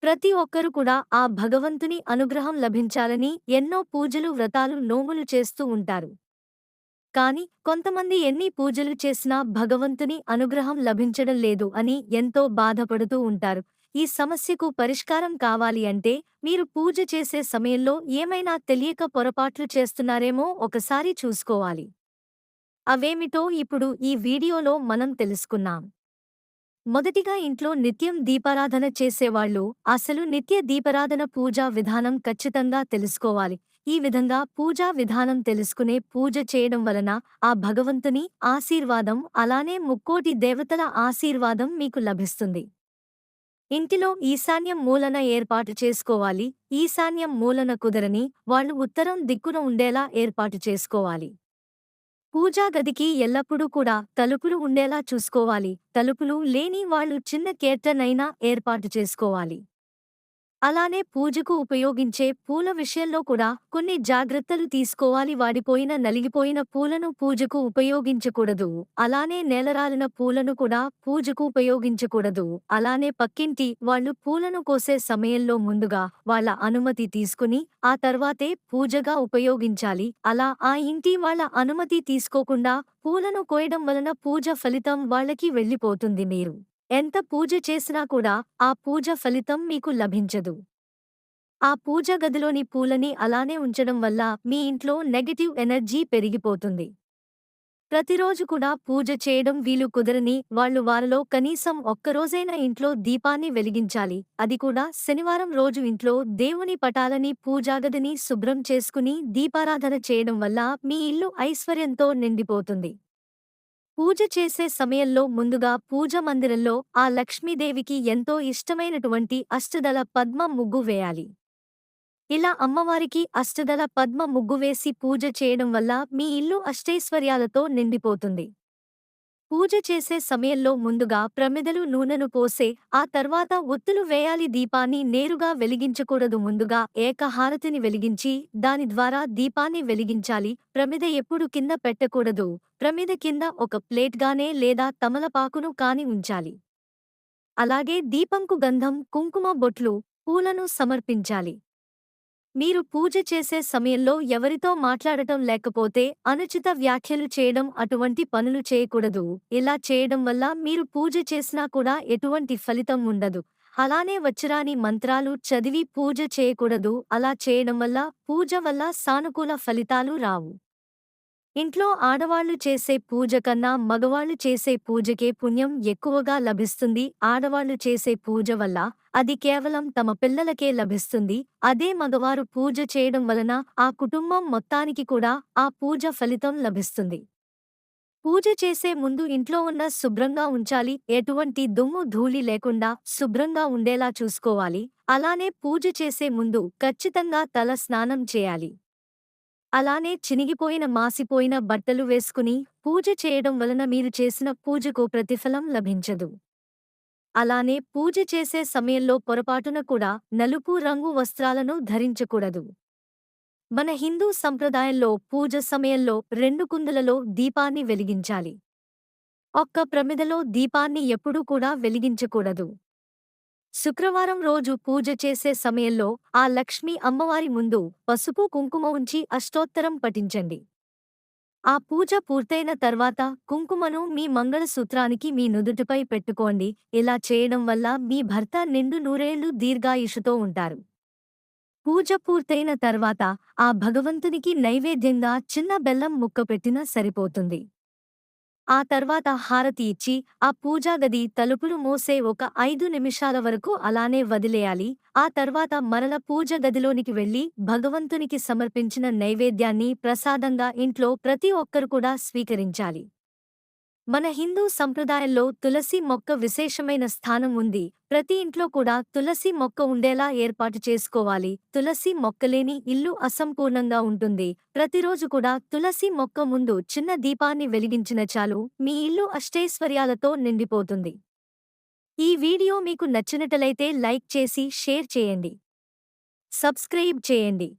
ప్రతి ఒక్కరు కూడా ఆ భగవంతుని అనుగ్రహం లభించాలని ఎన్నో పూజలు వ్రతాలు నోములు చేస్తూ ఉంటారు. కాని కొంతమంది ఎన్ని పూజలు చేసినా భగవంతుని అనుగ్రహం లభించడం లేదు అని ఎంతో బాధపడుతూ ఉంటారు. ఈ సమస్యకు పరిష్కారం కావాలి అంటే మీరు పూజ చేసే సమయంలో ఏమైనా తెలియక పొరపాట్లు చేస్తున్నారేమో ఒకసారి చూసుకోవాలి. అవేమిటో ఇప్పుడు ఈ వీడియోలో మనం తెలుసుకున్నాం. మొదటిగా ఇంట్లో నిత్యం దీపారాధన చేసేవాళ్ళు అసలు నిత్య దీపారాధన పూజా విధానం ఖచ్చితంగా తెలుసుకోవాలి. ఈ విధంగా పూజా విధానం తెలుసుకునే పూజ చేయడం వలన ఆ భగవంతుని ఆశీర్వాదం అలానే ముక్కోటి దేవతల ఆశీర్వాదం మీకు లభిస్తుంది. ఇంటిలో ఈశాన్యం మూలన ఏర్పాటు చేసుకోవాలి. ఈశాన్యం మూలన కుదరని వాళ్ళు ఉత్తరం దిక్కున ఉండేలా ఏర్పాటు చేసుకోవాలి. పూజా గదికి ఎల్లప్పుడూ కూడా తలుపులు ఉండేలా చూసుకోవాలి. తలుపులు లేని వాళ్ళు చిన్న కేర్టెన్ అయినా ఏర్పాటు చేసుకోవాలి. అలానే పూజకు ఉపయోగించే పూల విషయంలో కూడా కొన్ని జాగ్రత్తలు తీసుకోవాలి. వాడిపోయిన నలిగిపోయిన పూలను పూజకు ఉపయోగించకూడదు. అలానే నేలరాలిన పూలను కూడా పూజకు ఉపయోగించకూడదు. అలానే పక్కింటి వాళ్ళు పూలను కోసే సమయంలో ముందుగా వాళ్ళ అనుమతి తీసుకుని ఆ తర్వాతే పూజగా ఉపయోగించాలి. అలా ఆ ఇంటి వాళ్ళ అనుమతి తీసుకోకుండా పూలను కోయడం వలన పూజ ఫలితం వాళ్ళకి వెళ్ళిపోతుంది. మీరు ఎంత పూజ చేసినా కూడా ఆ పూజ ఫలితం మీకు లభించదు. ఆ పూజ గదిలోని పూలని అలానే ఉంచడం వల్ల మీ ఇంట్లో నెగెటివ్ ఎనర్జీ పెరిగిపోతుంది. ప్రతిరోజు కూడా పూజ చేయడం వీలు కుదరని వాళ్ళు వారిలో కనీసం ఒక్కరోజైనా ఇంట్లో దీపాన్ని వెలిగించాలి. అది కూడా శనివారం రోజు ఇంట్లో దేవుని పటాలని పూజాగదిని శుభ్రం చేసుకుని దీపారాధన చేయడం వల్ల మీ ఇల్లు ఐశ్వర్యంతో నిండిపోతుంది. పూజ చేసే సమయంలో ముందుగా పూజ మందిరంలో ఆ లక్ష్మీదేవికి ఎంతో ఇష్టమైనటువంటి అష్టదళ పద్మ ముగ్గు వేయాలి. ఇలా అమ్మవారికి అష్టదళ పద్మ ముగ్గు వేసి పూజ చేయడం వల్ల మీ ఇల్లు అష్టైశ్వర్యాలతో నిండిపోతుంది. పూజ చేసే సమయంలో ముందుగా ప్రమిదలు నూనెను పోసే ఆ తర్వాత ఒత్తులు వేయాలి. దీపాన్ని నేరుగా వెలిగించకూడదు. ముందుగా ఏకహారతిని వెలిగించి దాని ద్వారా దీపాన్ని వెలిగించాలి. ప్రమిద ఎప్పుడు కింద పెట్టకూడదు. ప్రమిద కింద ఒక ప్లేట్ గానే లేదా తమలపాకును కాని ఉంచాలి. అలాగే దీపంకు గంధం కుంకుమ బొట్లు పూలను సమర్పించాలి. మీరు పూజ చేసే సమయంలో ఎవరితో మాట్లాడటం లేకపోతే అనుచిత వ్యాఖ్యలు చేయడం అటువంటి పనులు చేయకూడదు. ఇలా చేయడం వల్ల మీరు పూజ చేసినా కూడా ఎటువంటి ఫలితం ఉండదు. అలానే వచ్చిరాని మంత్రాలు చదివి పూజ చేయకూడదు. అలా చేయడం వల్ల పూజ వల్ల సానుకూల ఫలితాలు రావు. ఇంట్లో ఆడవాళ్లు చేసే పూజ కన్నా మగవాళ్లు చేసే పూజకే పుణ్యం ఎక్కువగా లభిస్తుంది. ఆడవాళ్లు చేసే పూజ వల్ల అది కేవలం తమ పిల్లలకే లభిస్తుంది. అదే మగవారు పూజ చేయడం వలన ఆ కుటుంబం మొత్తానికి కూడా ఆ పూజ ఫలితం లభిస్తుంది. పూజ చేసే ముందు ఇంట్లో ఉన్న శుభ్రంగా ఉంచాలి. ఎటువంటి దుమ్ము ధూళి లేకుండా శుభ్రంగా ఉండేలా చూసుకోవాలి. అలానే పూజ చేసే ముందు ఖచ్చితంగా తల స్నానం చేయాలి. అలానే చినిగిపోయిన మాసిపోయిన బట్టలు వేసుకుని పూజ చేయడం వలన మీరు చేసిన పూజకు ప్రతిఫలం లభించదు. అలానే పూజ చేసే సమయంలో పొరపాటున కూడా నలుపు రంగు వస్త్రాలను ధరించకూడదు. మన హిందూ సంప్రదాయంలో పూజ సమయంలో 2 కుందులలో దీపాన్ని వెలిగించాలి. ఒక్క ప్రమిదలో దీపాన్ని ఎప్పుడూ కూడా వెలిగించకూడదు. శుక్రవారం రోజు పూజ చేసే సమయంలో ఆ లక్ష్మీ అమ్మవారి ముందు పసుపు కుంకుమ ఉంచి అష్టోత్తరం పఠించండి. ఆ పూజ పూర్తయిన తర్వాత కుంకుమను మీ మంగళసూత్రానికి మీ నుదుటిపై పెట్టుకోండి. ఇలా చేయడం వల్ల మీ భర్త నిండు నూరేళ్లు దీర్ఘాయుషుతో ఉంటారు. పూజ పూర్తయిన తర్వాత ఆ భగవంతునికి నైవేద్యంగా చిన్న బెల్లం ముక్క పెట్టినా సరిపోతుంది. ఆ తర్వాత హారతి ఇచ్చి ఆ పూజాగది తలుపులు మూసే ఒక 5 నిమిషాల వరకు అలానే వదిలేయాలి. ఆ తర్వాత మరల పూజ గదిలోనికి వెళ్లి భగవంతునికి సమర్పించిన నైవేద్యాన్ని ప్రసాదంగా ఇంట్లో ప్రతి ఒక్కరు కూడా స్వీకరించాలి. మన హిందూ సంప్రదాయంలో తులసి మొక్క విశేషమైన స్థానం ఉంది. ప్రతి ఇంట్లో కూడా తులసి మొక్క ఉండేలా ఏర్పాటు చేసుకోవాలి. తులసి మొక్కలేని ఇల్లు అసంపూర్ణంగా ఉంటుంది. ప్రతిరోజు కూడా తులసి మొక్క ముందు చిన్న దీపాన్ని వెలిగించిన చాలు మీ ఇల్లు అష్టైశ్వర్యాలతో నిండిపోతుంది. ఈ వీడియో మీకు నచ్చినట్లయితే లైక్ చేసి షేర్ చేయండి. సబ్స్క్రైబ్ చేయండి.